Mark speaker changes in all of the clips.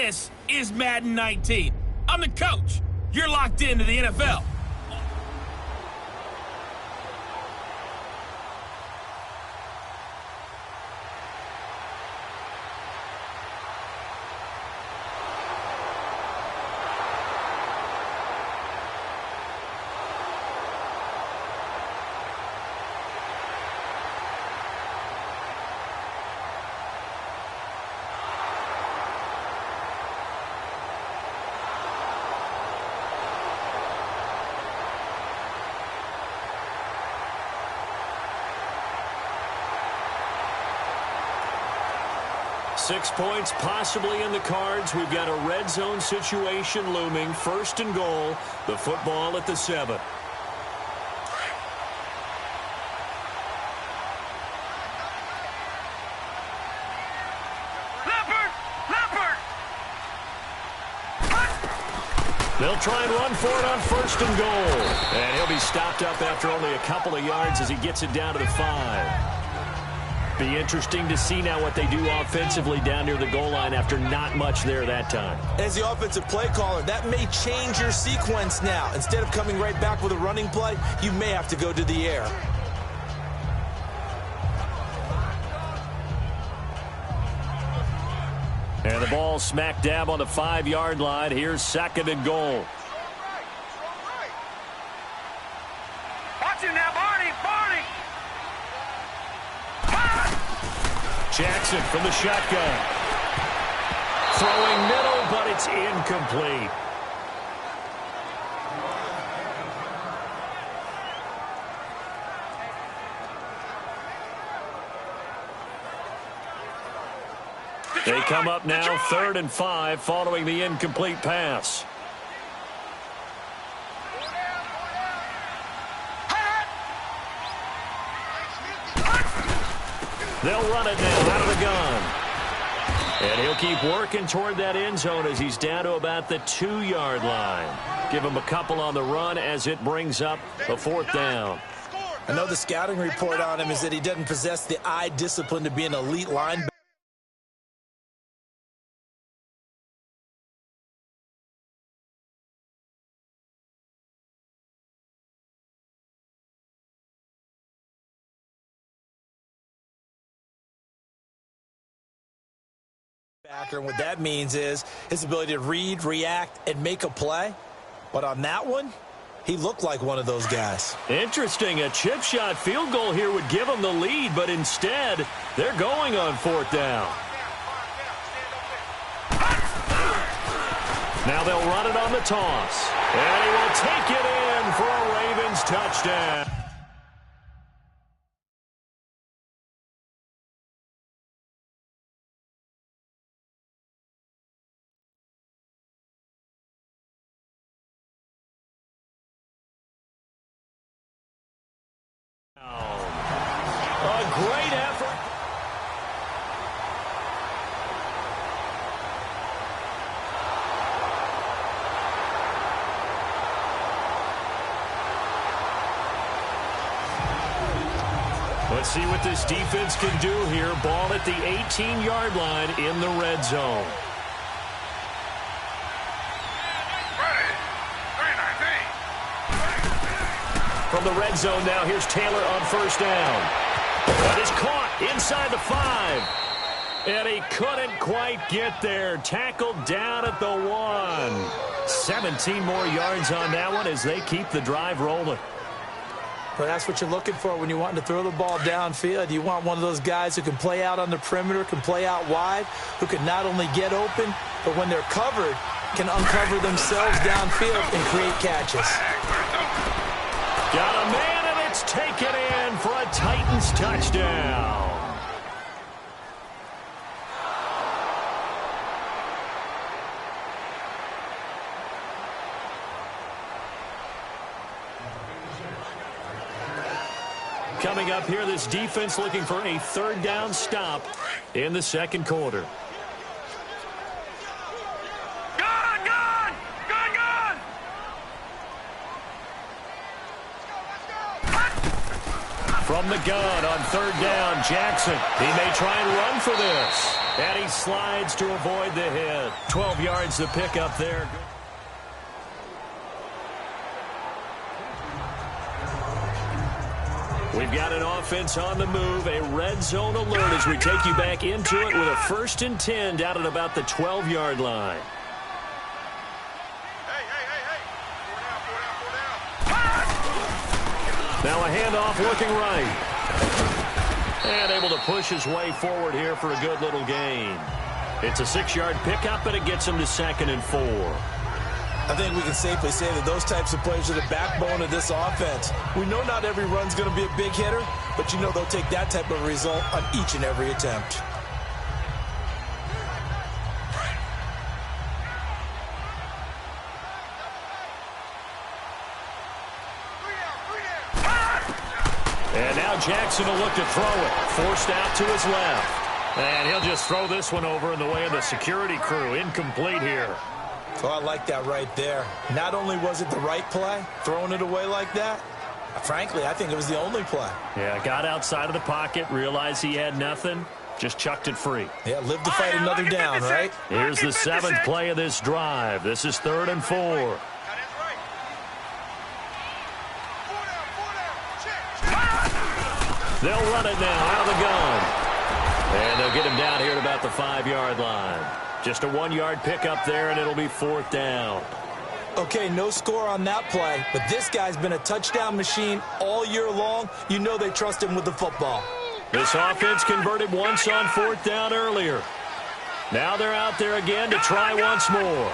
Speaker 1: This is Madden 19. I'm the coach. You're locked into the NFL.
Speaker 2: Six points possibly in the cards. We've got a red zone situation looming. First and goal. The football at the 7. They'll try and run for it on first and goal. And he'll be stopped up after only a couple of yards as he gets it down to the 5. Be interesting to see now what they do offensively down near the goal line after not much there that time.
Speaker 3: As the offensive play caller, that may change your sequence now. Instead of coming right back with a running play, you may have to go to the air.
Speaker 2: And the ball smack dab on the 5-yard line. Here's second and goal.
Speaker 4: Watch him now, Barney!
Speaker 2: Jackson from the shotgun. Throwing middle, but it's incomplete. They come up now 3rd and 5 following the incomplete pass. They'll run it now out of the gun. And he'll keep working toward that end zone as he's down to about the 2-yard line. Give him a couple on the run as it brings up a 4th down.
Speaker 3: I know the scouting report on him is that he doesn't possess the eye discipline to be an elite linebacker. And what that means is his ability to read, react, and make a play. But on that one, he looked like one of those guys.
Speaker 2: Interesting. A chip shot field goal here would give them the lead, but instead, they're going on 4th down. Now they'll run it on the toss. And he will take it in for a Ravens touchdown. A great effort. Let's see what this defense can do here. Ball at the 18-yard line in the red zone. From the red zone now, here's Taylor on first down. That is caught inside the 5. And he couldn't quite get there. Tackled down at the 1. 17 more yards on that one as they keep the drive rolling.
Speaker 3: But that's what you're looking for when you want to throw the ball downfield. You want one of those guys who can play out on the perimeter, can play out wide, who can not only get open, but when they're covered, can uncover themselves downfield and create catches.
Speaker 2: Got a man, and it's taken in for a Titans touchdown. Coming up here, this defense looking for a 3rd down stop in the 2nd quarter. From From the gun on third down, Jackson. He may try and run for this. And he slides to avoid the hit. 12 yards to pick up there. We've got an offense on the move, a red zone alert as we take you back into it with a 1st and 10 down at about the 12-yard line. Now a handoff looking right. And able to push his way forward here for a good little gain. It's a 6-yard pickup, and it gets him to 2nd and 4.
Speaker 3: I think we can safely say that those types of plays are the backbone of this offense. We know not every run's going to be a big hitter, but you know they'll take that type of result on each and every attempt.
Speaker 2: And now Jackson will look to throw it. Forced out to his left. And he'll just throw this one over in the way of the security crew. Incomplete here.
Speaker 3: Oh, I like that right there. Not only was it the right play, throwing it away like that, frankly, I think it was the only play.
Speaker 2: Yeah, got outside of the pocket, realized he had nothing, just chucked it free.
Speaker 3: Yeah, live to fight another down, right?
Speaker 2: Here's the 7th play of this drive. This is 3rd and 4. They'll run it now out of the gun. And they'll get him down here at about the 5-yard line. Just a 1-yard pickup there, and it'll be 4th down.
Speaker 3: Okay, no score on that play, but this guy's been a touchdown machine all year long. You know they trust him with the football.
Speaker 2: This offense converted once on 4th down earlier. Now they're out there again to try once more.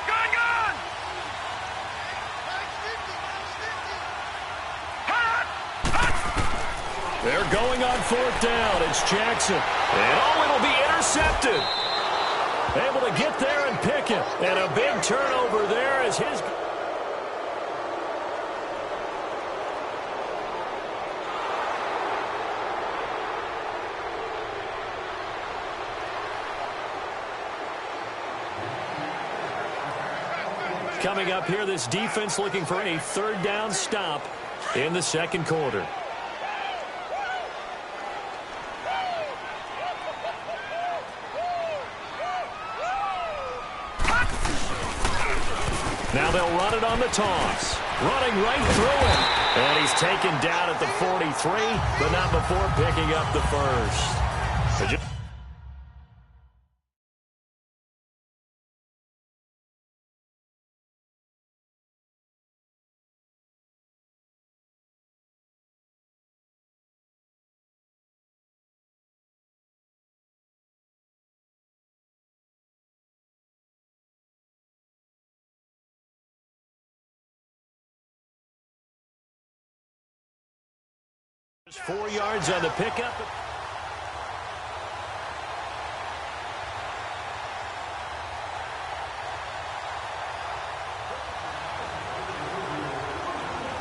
Speaker 2: They're going on 4th down. It's Jackson. And it'll be intercepted. Able to get there and pick it. And a big turnover there as his... Coming up here, this defense looking for a 3rd down stop in the 2nd quarter. Now they'll run it on the toss. Running right through him. And he's taken down at the 43, but not before picking up the first. Just 4 yards on the pickup.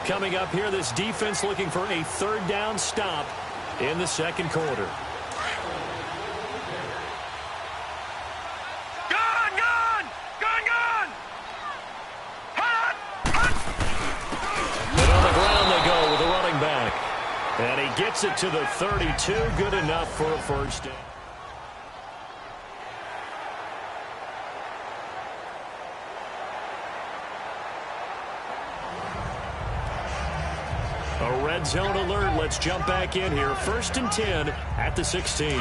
Speaker 2: Coming up here, this defense looking for a 3rd down stop in the 2nd quarter. And on the ground they go with a running back. And he gets it to the 32. Good enough for a 1st down. A red zone alert. Let's jump back in here. 1st and 10 at the 16.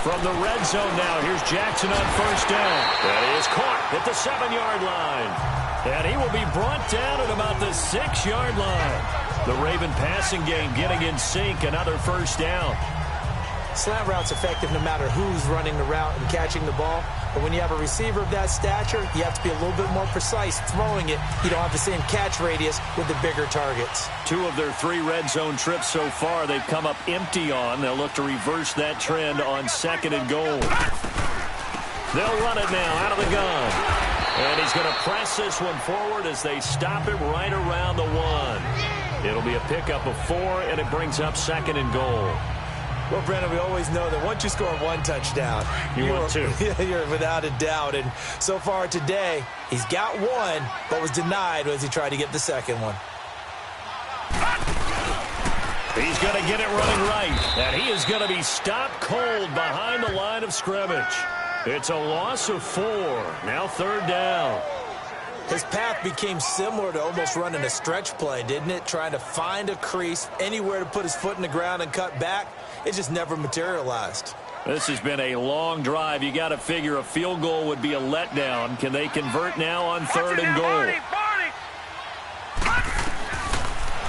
Speaker 2: From the red zone now, here's Jackson on 1st down. That is caught at the 7-yard line. And he will be brought down at about the 6-yard line. The Raven passing game getting in sync. Another 1st down.
Speaker 3: Slant route's effective no matter who's running the route and catching the ball. But when you have a receiver of that stature, you have to be a little bit more precise throwing it. You don't have the same catch radius with the bigger targets. 2
Speaker 2: of their 3 red zone trips so far they've come up empty on. They'll look to reverse that trend on 2nd and goal. They'll run it now out of the gun. And he's going to press this one forward as they stop it right around the 1. It'll be a pickup of 4, and it brings up 2nd and goal.
Speaker 3: Well, Brandon, we always know that once you score one touchdown,
Speaker 2: you're two.
Speaker 3: You're without a doubt. And so far today, he's got one, but was denied as he tried to get the second one.
Speaker 2: He's going to get it running right, and he is going to be stopped cold behind the line of scrimmage. It's a loss of 4. Now 3rd down.
Speaker 3: His path became similar to almost running a stretch play, didn't it? Trying to find a crease, anywhere to put his foot in the ground and cut back. It just never materialized.
Speaker 2: This has been a long drive. You got to figure a field goal would be a letdown. Can they convert now on 3rd and goal?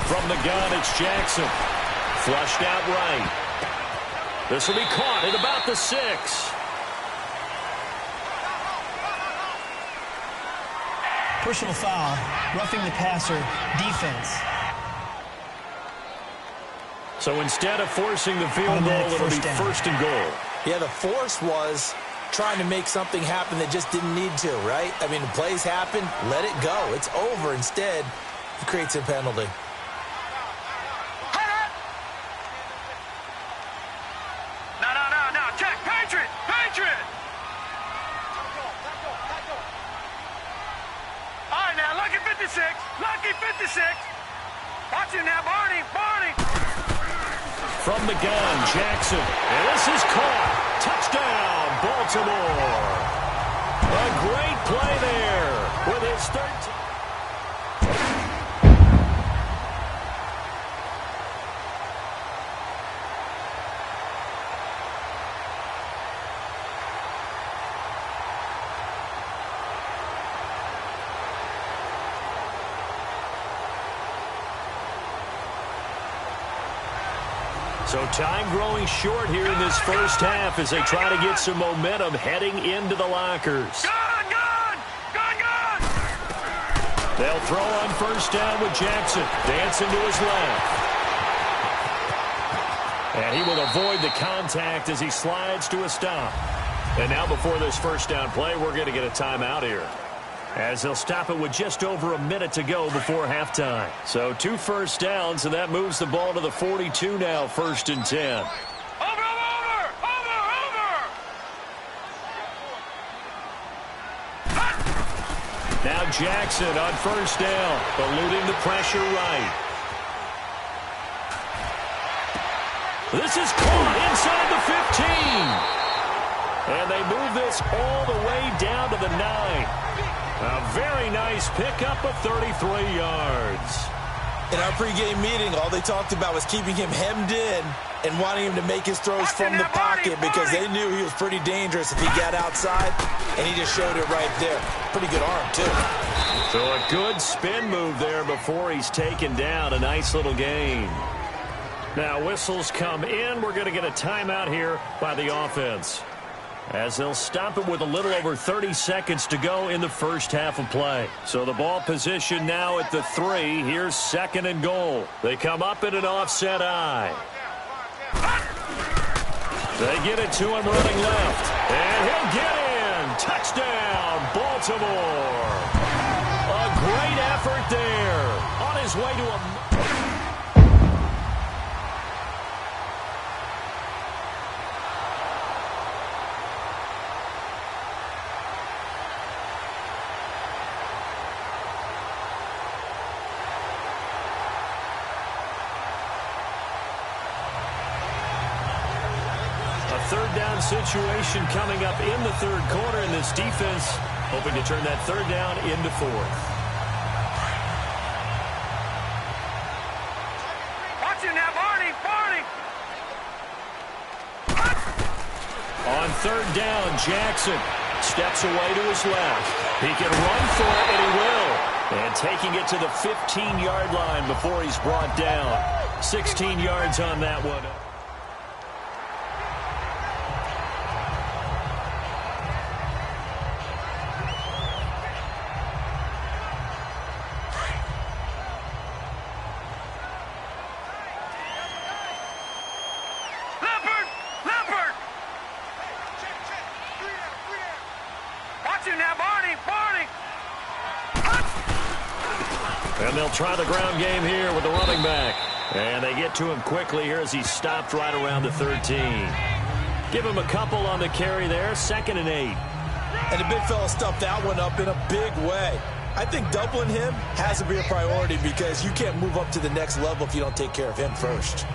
Speaker 2: From the gun, it's Jackson. Flushed out right. This will be caught at about the 6.
Speaker 5: Personal foul, roughing the passer, defense.
Speaker 2: So instead of forcing the field goal, it'll be 1st and goal.
Speaker 3: Yeah, the force was trying to make something happen that just didn't need to, right? I mean, the plays happen, let it go. It's over. Instead, it creates a penalty.
Speaker 4: No. Check. Patriot. All right, now, lucky 56. Watch it now, Barney.
Speaker 2: From the gun, Jackson. And this is caught. Touchdown, Baltimore. A great play there with his 13th. So time growing short here in this first half as they try to get some momentum heading into the lockers.
Speaker 4: Gun!
Speaker 2: They'll throw on 1st down with Jackson. Dancing to his left. And he will avoid the contact as he slides to a stop. And now before this 1st down play, we're going to get a timeout here, as they'll stop it with just over a minute to go before halftime. So 2 1st downs, and that moves the ball to the 42 now, 1st and 10.
Speaker 4: Over!
Speaker 2: Now Jackson on 1st down, eluding the pressure right. This is caught inside the 15. And they move this all the way down to the 9. A very nice pickup of 33 yards.
Speaker 3: In our pregame meeting, all they talked about was keeping him hemmed in and wanting him to make his throws from the pocket because they knew he was pretty dangerous if he got outside, and he just showed it right there. Pretty good arm, too.
Speaker 2: So a good spin move there before he's taken down. A nice little gain. Now whistles come in. We're going to get a timeout here by the offense, as they'll stop it with a little over 30 seconds to go in the first half of play. So the ball position now at the 3. Here's 2nd and goal. They come up in an offset eye. They get it to him running left. And he'll get in. Touchdown, Baltimore. A great effort there. On his way to a... Third down situation coming up in the 3rd quarter, and this defense hoping to turn that 3rd down into 4th.
Speaker 4: Watch it now, Barney!
Speaker 2: On 3rd down, Jackson steps away to his left. He can run for it, and he will. And taking it to the 15-yard line before he's brought down. 16 yards on that one. And they'll try the ground game here with the running back. And they get to him quickly here as he stopped right around the 13. Give him a couple on the carry there, 2nd and 8.
Speaker 3: And the big fella stuffed that one up in a big way. I think doubling him has to be a priority because you can't move up to the next level if you don't take care of him first.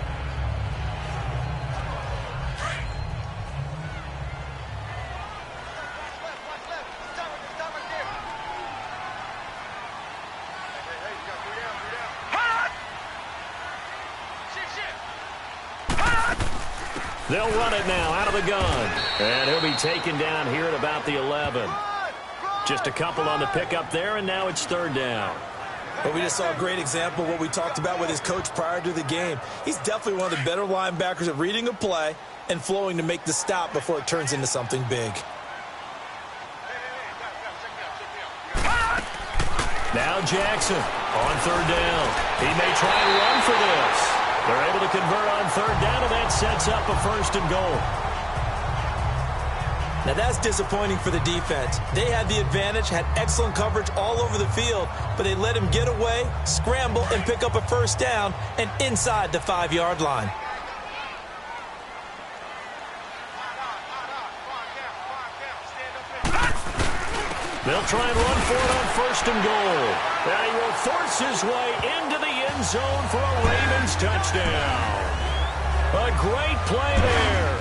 Speaker 2: They'll run it now out of the gun. And he'll be taken down here at about the 11. Just a couple on the pickup there, and now it's 3rd down.
Speaker 3: But we just saw a great example of what we talked about with his coach prior to the game. He's definitely one of the better linebackers at reading a play and flowing to make the stop before it turns into something big.
Speaker 2: Now Jackson on 3rd down. He may try and run for this. They're able to convert on 3rd down, and that sets up a 1st and goal.
Speaker 3: Now that's disappointing for the defense. They had the advantage, had excellent coverage all over the field, but they let him get away, scramble, and pick up a 1st down and inside the 5-yard line.
Speaker 2: They'll try and run for it on 1st and goal. And he will force his way into the end zone for a Ravens touchdown. A great play there.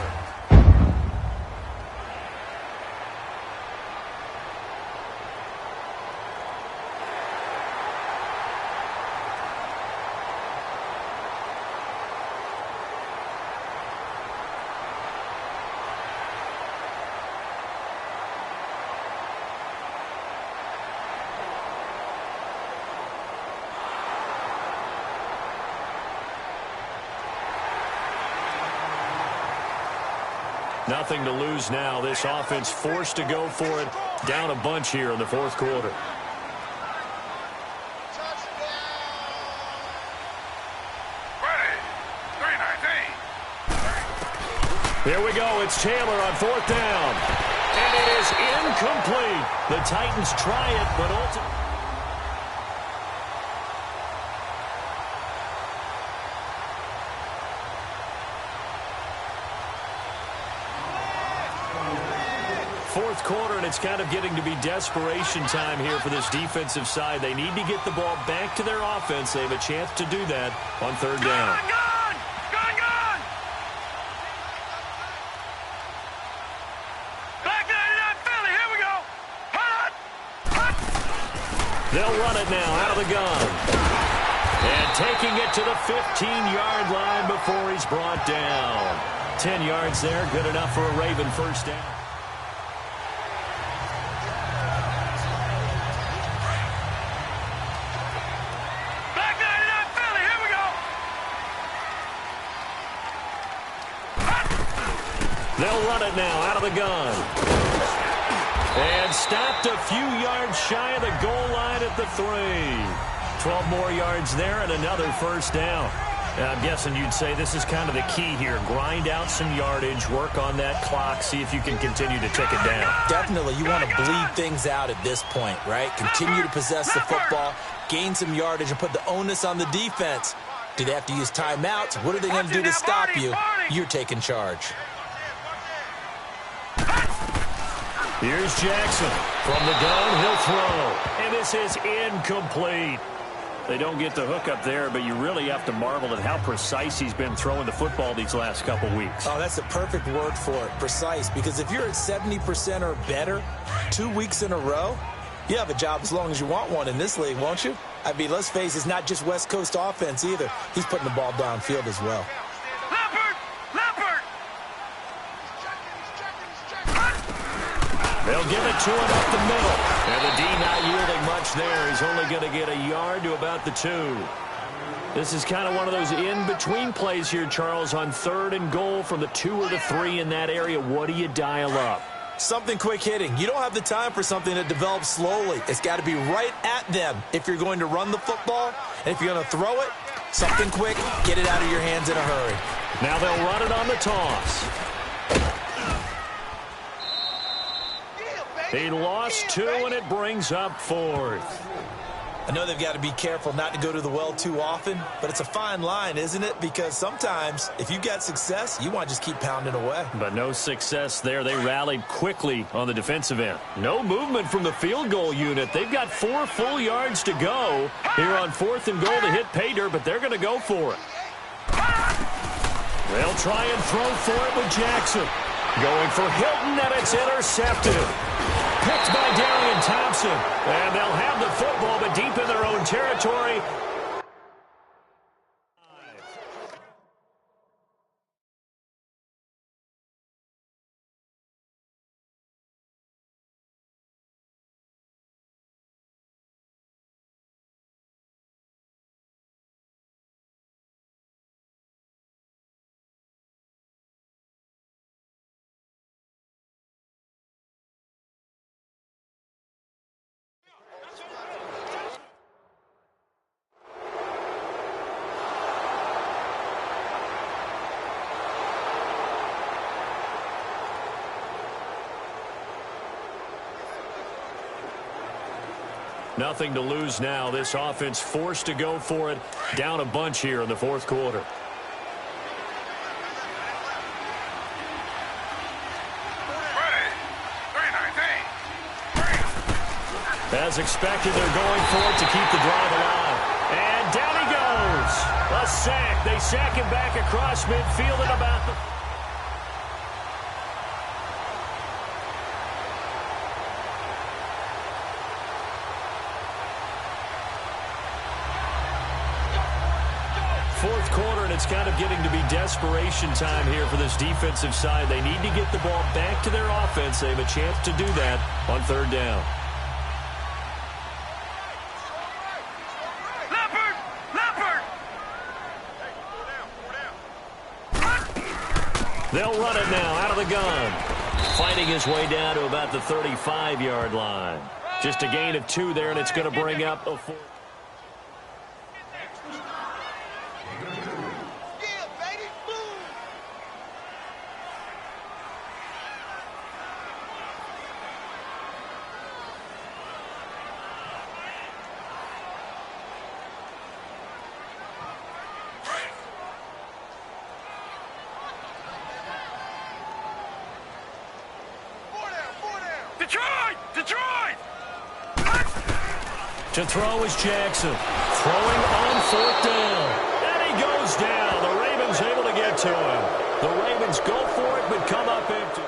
Speaker 2: Nothing to lose now. This offense forced to go for it. Down a bunch here in the 4th quarter. Here we go. It's Taylor on 4th down. And it is incomplete. The Titans try it, but ultimately... 4th quarter, and it's kind of getting to be desperation time here for this defensive side. They need to get the ball back to their offense. They have a chance to do that on 3rd down.
Speaker 4: Gun! Back 99 Philly, here we go! Hut!
Speaker 2: They'll run it now out of the gun. And taking it to the 15-yard line before he's brought down. 10 yards there, good enough for a Raven 1st down. They'll run it now out of the gun. And stopped a few yards shy of the goal line at the 3. 12 more yards there and another 1st down. And I'm guessing you'd say this is kind of the key here. Grind out some yardage, work on that clock, see if you can continue to tick it down.
Speaker 3: Definitely. You want to bleed things out at this point, right? Continue to possess the football, gain some yardage, and put the onus on the defense. Do they have to use timeouts? What are they going to do to stop you? You're taking charge.
Speaker 2: Here's Jackson. From the gun, he'll throw. And this is incomplete. They don't get the hook up there, but you really have to marvel at how precise he's been throwing the football these last couple weeks.
Speaker 3: Oh, that's the perfect word for it, precise. Because if you're at 70% or better 2 weeks in a row, you have a job as long as you want one in this league, won't you? I mean, let's face it, it's not just West Coast offense either. He's putting the ball downfield as well.
Speaker 2: They'll give it to him up the middle. And the D not yielding much there. He's only going to get a yard to about the 2. This is kind of one of those in-between plays here, Charles, on 3rd and goal from the 2 or the 3 in that area. What do you dial up?
Speaker 3: Something quick hitting. You don't have the time for something that develops slowly. It's got to be right at them if you're going to run the football. And if you're going to throw it, something quick, get it out of your hands in a hurry.
Speaker 2: Now they'll run it on the toss. He lost 2, and it brings up 4th.
Speaker 3: I know they've got to be careful not to go to the well too often, but it's a fine line, isn't it? Because sometimes if you've got success, you want to just keep pounding away.
Speaker 2: But no success there. They rallied quickly on the defensive end. No movement from the field goal unit. They've got 4 full yards to go here on 4th and goal to hit pay dirt, but they're going to go for it. They'll try and throw for it with Jackson. Going for Hilton, and it's intercepted. Picked by Darian Thompson. And they'll have the football, but deep in their own territory. Nothing to lose now. This offense forced to go for it. Down a bunch here in the 4th quarter. As expected, they're going for it to keep the drive alive. And down he goes. A sack. They sack him back across midfield at about the... Fourth quarter, and it's kind of getting to be desperation time here for this defensive side. They need to get the ball back to their offense. They have a chance to do that on 3rd down. They'll run it now out of the gun. Fighting his way down to about the 35-yard line. Just a gain of 2 there, and it's going to bring up a 4.
Speaker 4: Detroit!
Speaker 2: To throw is Jackson. Throwing on 4th down. And he goes down. The Ravens able to get to him. The Ravens go for it, but come up empty.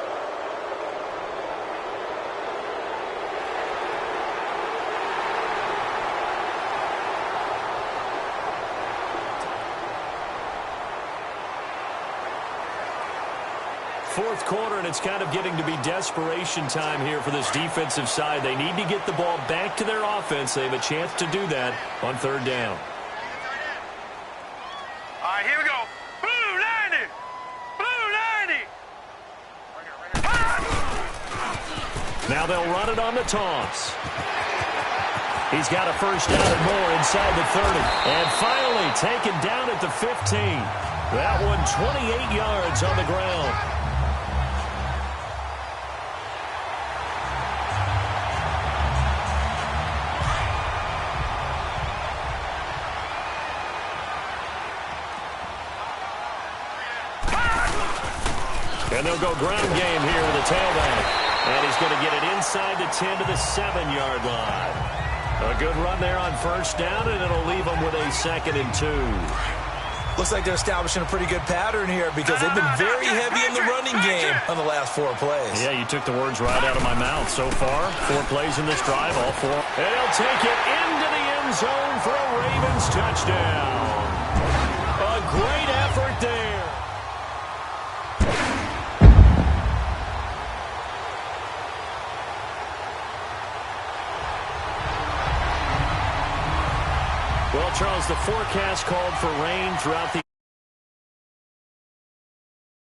Speaker 2: Fourth quarter, and it's kind of getting to be desperation time here for this defensive side. They need to get the ball back to their offense. They have a chance to do that on 3rd down.
Speaker 4: All right, here we go. Blue 90! Blue 90!
Speaker 2: Now they'll run it on the toss. He's got a first down and more inside the 30. And finally taken down at the 15. That one 28 yards on the ground. And they'll go ground game here with a tailback. And he's going to get it inside the 10 to the 7-yard line. A good run there on first down, and it'll leave them with a 2nd and 2.
Speaker 3: Looks like they're establishing a pretty good pattern here because they've been very heavy in the running game on the last 4 plays.
Speaker 2: Yeah, you took the words right out of my mouth. So far, 4 plays in this drive, all 4. And he'll take it into the end zone for a Ravens touchdown. A great effort there. Well, Charles, the forecast called for rain throughout the